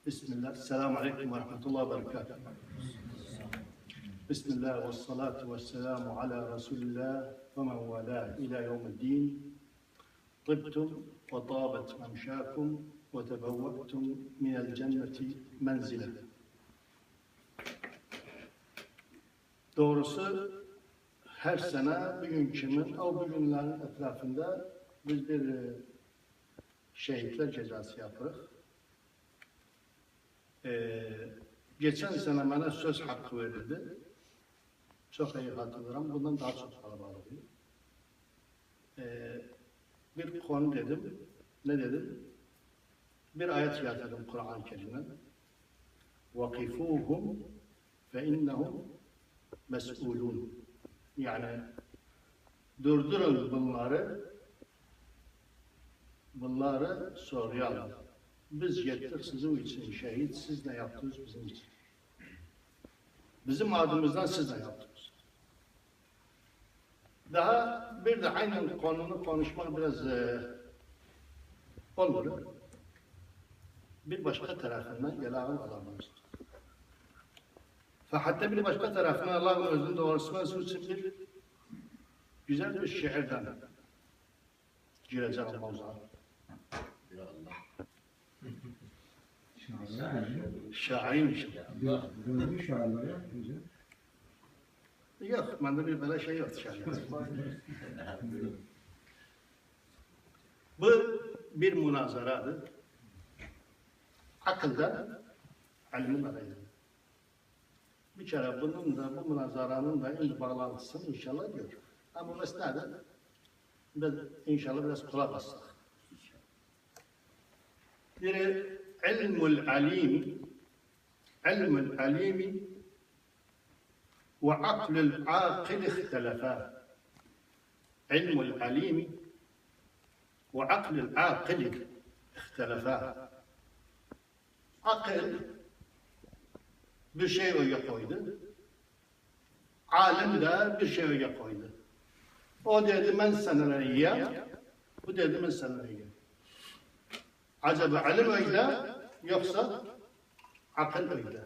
Bismillah. Selamun Aleyküm ve Rahmetullahi ve Berekatuhu. Bismillah ve salatu ve selamu ala Resulillah ve men velâh ila yevmiddin. Tıbtum ve tâbet memşâkum ve tebevve'tum minel cenneti menzile. Doğrusu her sene bugünkünün, o bugünlerin etrafında biz bir şehitler cezası yaparız. Geçen sene bana söz hakkı verildi. Çok iyi hatırlarım. Bundan daha çok kalabalık. Bir konu dedim. Ne dedim? Bir ayet getirdim Kur'an-ı Kerim'den. وَقِفُوهُمْ فَاِنَّهُمْ مَسْئُولُونَ. Yani durdurun bunları soruya alın. Biz yettik sizin için şehit, siz ne yaptınız bizim için? Bizim adımızdan siz ne yaptınız? Daha bir de aynı konunu konuşmak biraz olur. Bir başka tarafından Allah'ın adamımız. Hatta bir başka tarafından Allah'ın özünün doğrusuna için bir güzel bir şehirden gireceğim mevzuğa. Şairmiş. Gözlü şairler ya. Yok, bende bir böyle şey yok şair. Bu bir münazaradır. Akılda, ilmin arayın. Bir kere bunun da, bu münazaranın da ilk bağlantısını inşallah görür. Ama mesela biz inşallah biraz kulak astık. Biri ilmul alimi ve aklul aqil ihtelefâ. İlmul alimi ve aklul aqil ihtelefâ. Akıl bir şey oraya koydu. Alim de bir şey oraya koydu. O dedi ben seninle yiyeyim. Bu dedi ben seninle yiyeyim. Acaba ilim öyle yoksa akıl öyle.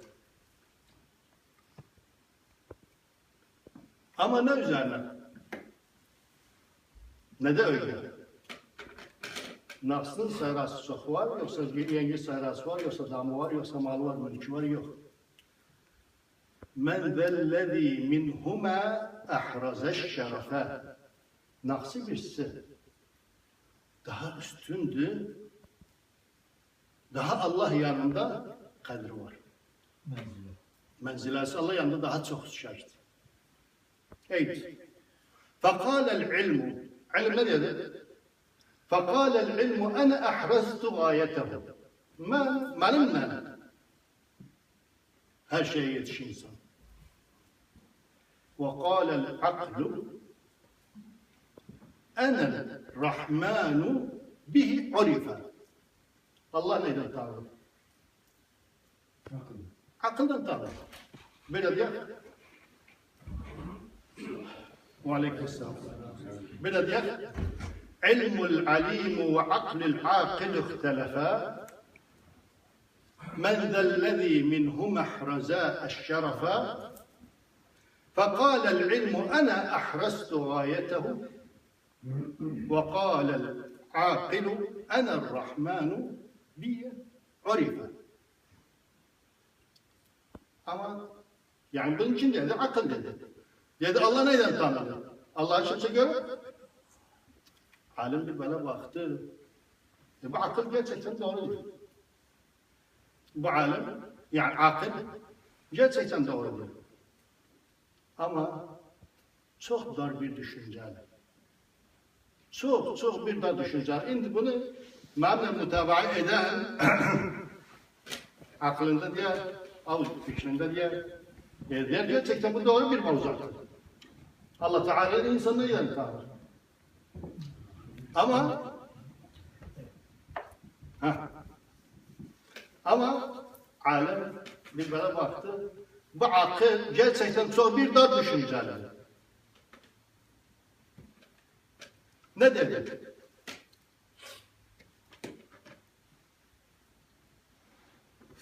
Ama ne üzerine? Ne de öyle? Nafsın sayrası çok var, yoksa yengi sayrası var, yoksa damı var, yoksa malı var, mülkü var, yok. Men zellezî minhumâ ahrazeşşerefe. Nafsı birisi daha üstündü, daha Allah yanında kadri var. Menzilesi Allah yanında daha çok şart. Evet. Fekâlel ilmu. İlim ne dedi? Fekâlel ilmu ene ahraztu gâyetehu. Benimle her şeye yetiş insan. Vekâlel aklu enel rahmanu bihi urife. Allah neyden tanır? Akıldan tanır. Böyle diyor. Ve aleykümselam. Böyle diyor. İlmul alimu ve aklil aqil ihtelefâ. Men zellezî minhum ahrazâ eşşerefâ. Fekâlel ilmu ene ahraztu gâyetehu. وقال العاقل أنا الرحمن بي عرف. Ama yani bunun için dedi, akıl dedi. Dedi Allah neyden tanıdı? Allah'ı kimse görür. Alim bir böyle baktı. Bu akıl gerçekten doğru değil. Bu alim, yani akıl gerçekten doğru değil. Ama çok dar bir düşünce. Çok bir dar düşünce. Şimdi bunu mevle mutabaa eden aklında diye, fikrinde diye gerçekten bu doğru bir mevzuattır. Allah Teala insanı yani tanır. Ama alem bir böyle baktı. Bu akıl gerçekten çok bir dar düşünceler. Ne dedi?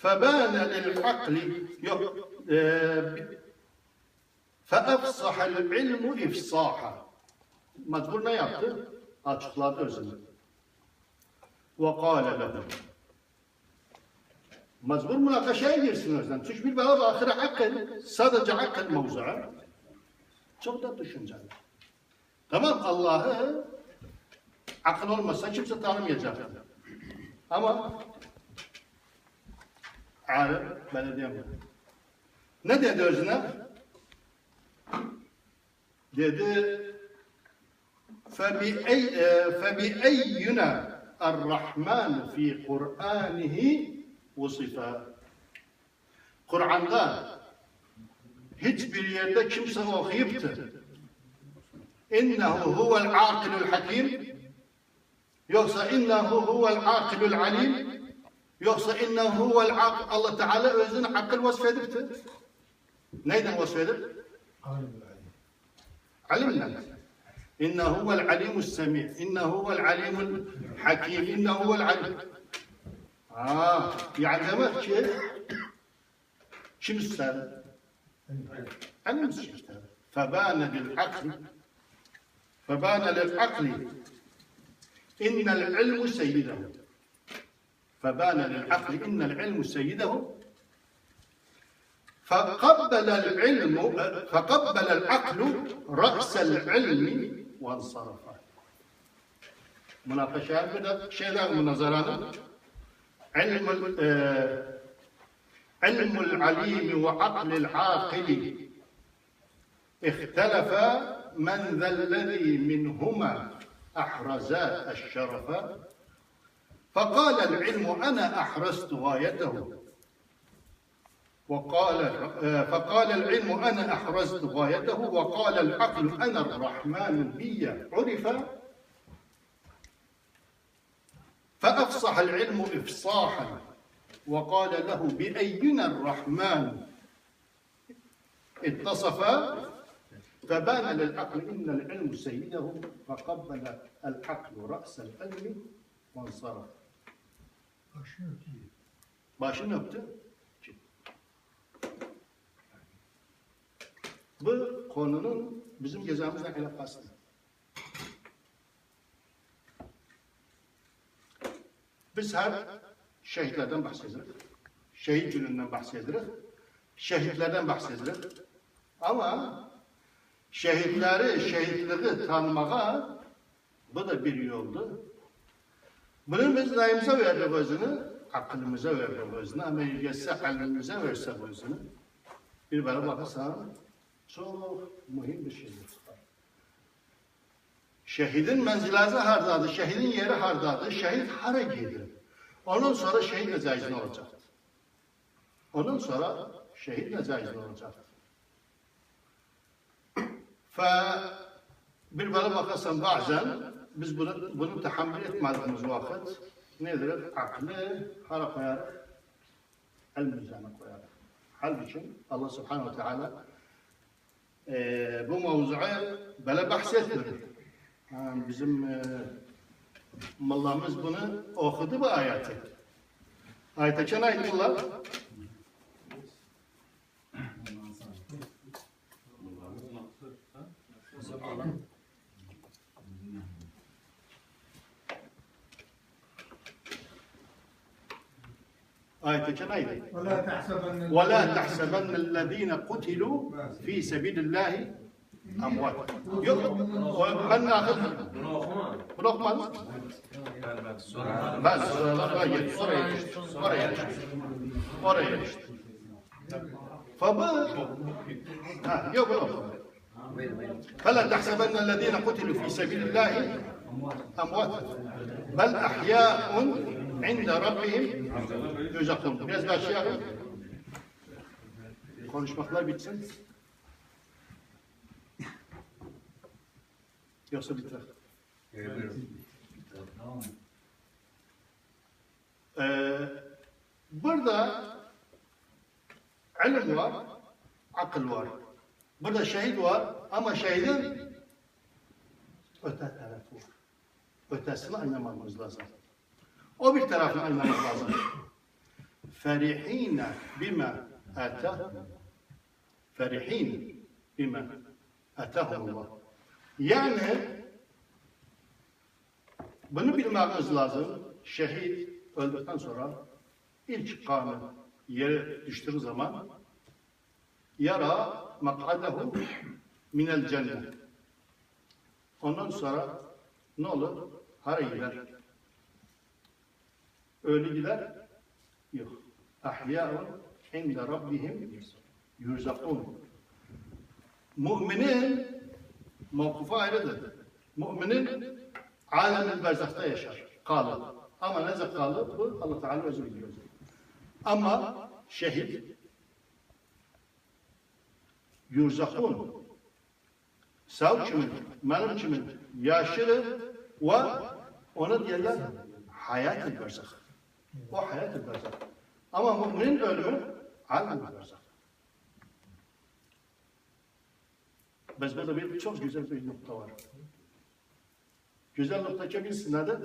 فَبَانَ لِلْعَقْلِ فَاَفْصَحَ الْعِلْمُ اِفْصَاحًا. Mazbur ne yaptı? Açıkladı özünü. وَقَالَ لَهُ. Mazbur münakaşaya girsin özden. Çünkü bir bana ahire akıl, sadece akıl mevzu'a. Çok da düşünceli. Tamam, Allah'ı akıl olmasa kimse tanımayacak. Ama Arif belediye mi? Ne dedi özüne? Dedi فَبِأَيُّنَا الرَّحْمَانُ فِي قُرْآنِهِ وَصِفَا. Kur'an'da hiçbir yerde kimse okuyup da İnnehu huvel akilul hakim, yoksa innehu huvel akilul alim, yoksa innehu huvel akil. Allah Teala özünü akıl vasfedipti. Neyden vasfedip? Alimden. İnnehu huvel alimus semi', innehu huvel alimul hakim, innehu huvel alim. Yani demek ki kim ister? Alim ister. Febâne bil akl. فبان للعقل إن العلم سيده. فبان للعقل إن العلم سيده. فقبل العقل رأس العلم وانصرف. Münakaşa bir şeyler münazarada ilmul alim ve aklil akil اختلفا من ذا الذي منهما أحرزا الشرف. فقال العلم أنا أحرزت غايته. فقال العلم أنا أحرزت غايته. وقال العقل أنا الرحمن بي عرف. فأفصح العلم إفصاحا وقال له بأينا الرحمن اتصف. فبان للعقل إن العلم سيده. فقبل العقل رأس العلم وانصرف. Başını öptü. Bu konunun bizim gezemizle alakası. Biz her şehitlerden bahsederiz. Şehit gününden bahsederiz. Şehitlerden bahsederiz. Ama şehitliği tanımağa bu da bir yoldu. Bunu biz neyimize verdik özünü? Aklımıza verdik özünü. Ama yetse kalbimize versek özünü. Bir bana bakarsan çok mühim bir şeydir. Şehidin menzilası hardadır, şehidin yeri hardadır, şehit hara gelir. Ondan sonra şehit necaizin olacak. Ondan sonra şehit necaizin olacak. Bir bana bakarsan bazen biz bunu tahammül etmediğimiz vakit nedir? Aklı hara koyar, el mizana koyar. Halbuki Allah Subhanahu ve Teala bu mevzuya böyle bahsetmiyor. Bizim mallarımız bunu okudu bu ayeti. Ayete çan ayet bunlar. آية كان أيضا ولا تحسبن الذين قتلوا في سبيل الله أموات. من ناخذ بنوخمان بس oraya geçti. Yok فلا تحسبن الذين قتلوا في سبيل الله أموات بل أحياء عند ربهم يرزقون. Biraz başlayalım. Konuşmaklar bitsin. Yoksa biter. Burada ilim var, akıl var. Burada şehit var ama şehidin öte tarafı var. Ötesini anlamamız lazım. O bir tarafını anlamamız lazım. Ferihine bima atahum. Ferihin bima atahumullah. Yani bunu bilmemiz lazım. Şehit öldükten sonra ilk kanı yere düştüğü zaman yara mak'adahu minel cennet. Ondan sonra ne olur? Hara gider. Ölü gider. Yok. Ahya'un inde rabbihim yurzakun. Müminin mevkufu ayrıdır. Müminin alem-i berzakta yaşar. Kalır. Ama ne zaman kalır? Bu Allah Teala özü biliyor. Ama şehit yurzakun. Sağ kimin, benim kimin yaşırı ve ona diyorlar hayat-ı berzak. O hayat-ı berzak. Ama müminin ölümü alem-i berzak. Biz burada bir çok güzel bir nokta var. Güzel nokta kebilsin nedir?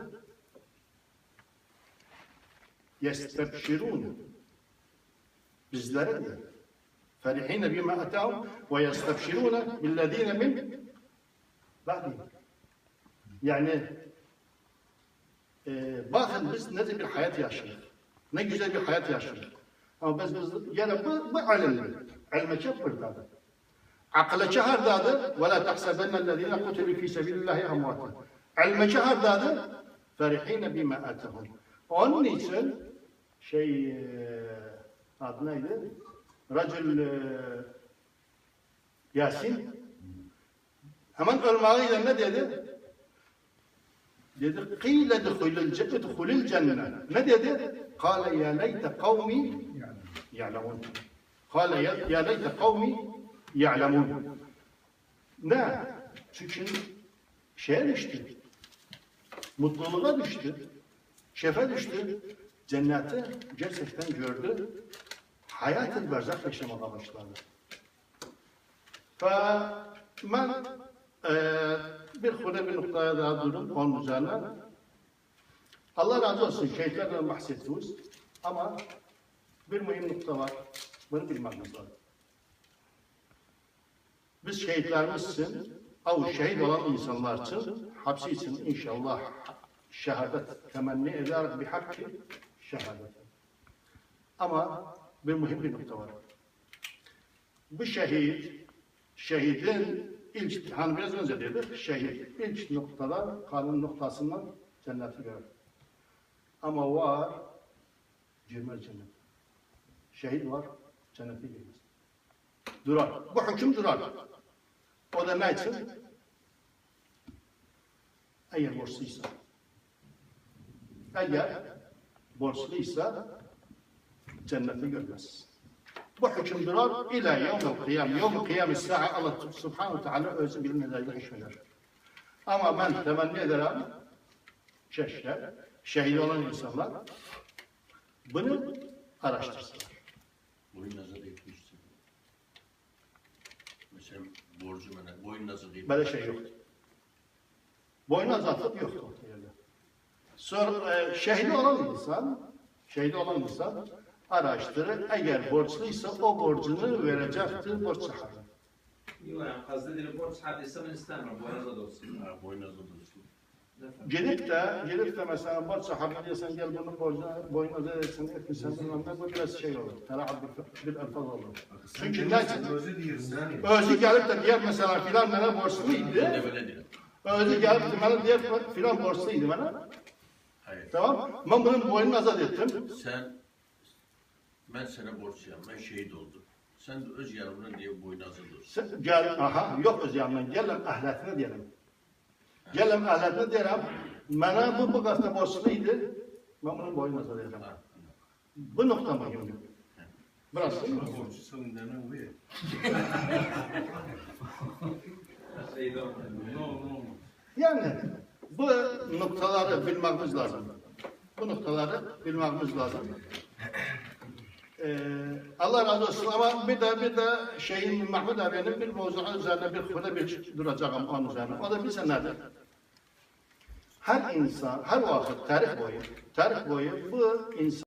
Yestebşirun. Bizlere diyor. Ferihine bima atahum ve yestebşirune billezine min ba'dihim. Yani bakın biz ne bir hayat yaşadık. Ne güzel bir hayat yaşadık. Ama biz yani bu alimli. Ilme çok buradadır. Akla çahardadır. Ve la tahsebennellezine kutilu fi sebilillahi amvata. Ilme çahardadır. Ferihine bima atahum. Onun için adı neydi? Racül Yasin hemen ölmağıyla ne dedi? Dedi qîle idhulil cennet. Ne dedi? Kâle ya leyte kavmi ya'lemûn. Kâle ya leyte kavmi ya'lemûn. Ne? Çünkü şeye düştü. Mutluluğa düştü. Şefe düştü. Cenneti gerçekten gördü. Hayat-ı berzak yaşamaya başladı. Ben bir noktaya daha durum onun üzerine. Allah razı olsun şehitlerden bahsediyoruz. Ama bir mühim nokta var. Bunu bilmemiz lazım. Biz şehitlerimiz için, şehit olan insanlar için, hapsi için inşallah şehadet temenni eder bir hakkı şehadet. Ama bir mühim bir nokta var. Bu şehidin ilk, hani biraz önce dedik, şehit ilk noktada, kanun noktasından cenneti görür. Ama var, girmez cennet. Şehit var, cennete girmez. Durar. Bu hüküm durar. O da ne için? Eğer borçluysa. Eğer borçluysa cenneti görmez. Bu hüküm durar ila yevmel kıyam. Yevmel kıyam sa'a Allah subhanahu wa ta'ala özü bilmeden hükmeder. Ama ben temenni ederim keşke şehit olan insanlar bunu araştırsınlar. Boyun nasıl değişti? Mesela borcu bana boyun nasıl değişti? Böyle şey yok. Boynu azatıp yok. Sonra şehit olan insan araştırır. Eğer borçluysa o borcunu verecektir borç sahibi. Yok yani kastedilen borç hadise ben istemem. Boynuza da olsun. Boyun nasıl değişti? Gelip de mesela borç sahibi diyorsan gel bunun boynuza etsin etmişsen bilmem ne bu biraz şey olur. Terahab bir alfaz olur. Çünkü ne için? Özü gelip de diğer mesela filan bana borçluydu. Özü gelip de bana diğer filan borçluydu bana. Hayır. Tamam. Ben bunun boynunu azat ettim. Ben sana borçluyum. Ben şehit oldum. Sen de öz yarımdan diye boyun hazırlıyorsun. Yok öz yanından. Gelin ahlatına diyelim. Gelin ahlatına diyelim. Bana bu kadar borçluydu. Ben bunun boynunu azat edeceğim. Bu nokta mühim. Burası değil mi? Borçlusun denen bu ya. Yani bu noktaları bilmemiz lazım. Bu noktaları bilmemiz lazım. Allah razı olsun ama bir de Mahmud abinin bir mevzuu üzerine bir duracağım onun üzerine. O da bilse nedir? Her insan, her vakit tarih boyu bu insan